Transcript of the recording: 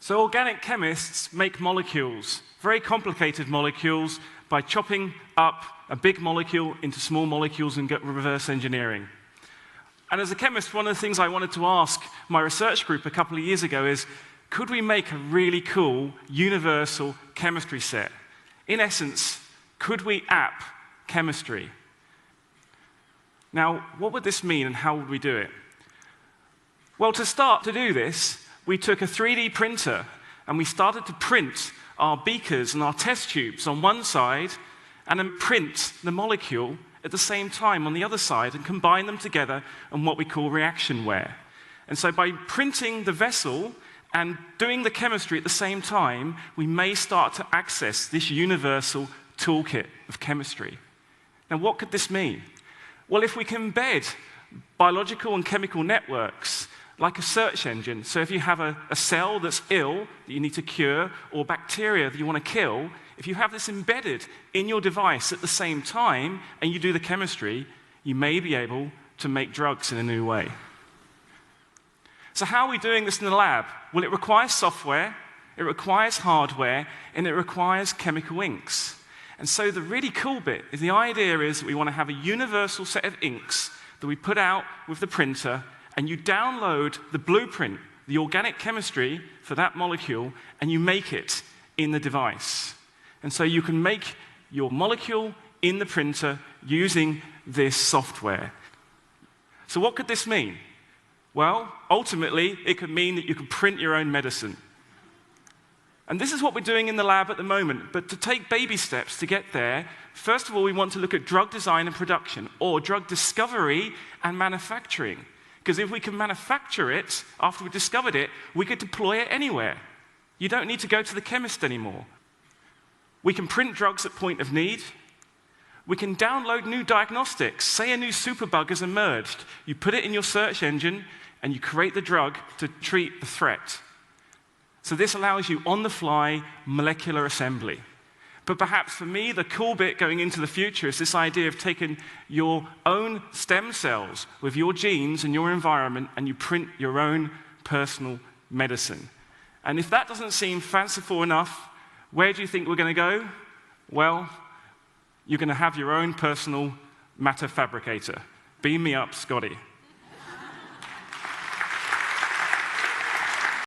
So organic chemists make molecules, very complicated molecules, by chopping up a big molecule into small molecules and reverse engineering. And as a chemist, one of the things I wanted to ask my research group a couple of years ago is, could we make a really cool universal chemistry set? In essence, could we app chemistry? Now, what would this mean and how would we do it? Well, to start to do this, we took a 3D printer and we started to print our beakers and our test tubes on one side and then print the molecule at the same time on the other side and combine them together in what we call reactionware. And so by printing the vessel and doing the chemistry at the same time, we may start to access this universal toolkit of chemistry. Now, what could this mean? Well, if we can embed biological and chemical networks like a search engine, so if you have a cell that's ill that you need to cure or bacteria that you want to kill, if you have this embedded in your device at the same time and you do the chemistry, you may be able to make drugs in a new way. So how are we doing this in the lab? Well, it requires software, it requires hardware, and it requires chemical inks. And so the really cool bit is the idea is that we want to have a universal set of inks that we put out with the printer, and you download the blueprint, the organic chemistry for that molecule, and you make it in the device. And so you can make your molecule in the printer using this software. So what could this mean? Well, ultimately, it could mean that you can print your own medicine. And this is what we're doing in the lab at the moment. But to take baby steps to get there, first of all, we want to look at drug design and production, or drug discovery and manufacturing. Because if we can manufacture it after we've discovered it, we could deploy it anywhere. You don't need to go to the chemist anymore. We can print drugs at point of need. We can download new diagnostics. Say a new superbug has emerged. You put it in your search engine, and you create the drug to treat the threat. So this allows you on-the-fly molecular assembly. But perhaps for me, the cool bit going into the future is this idea of taking your own stem cells with your genes and your environment, and you print your own personal medicine. And if that doesn't seem fanciful enough, where do you think we're going to go? Well, you're going to have your own personal matter fabricator. Beam me up, Scotty.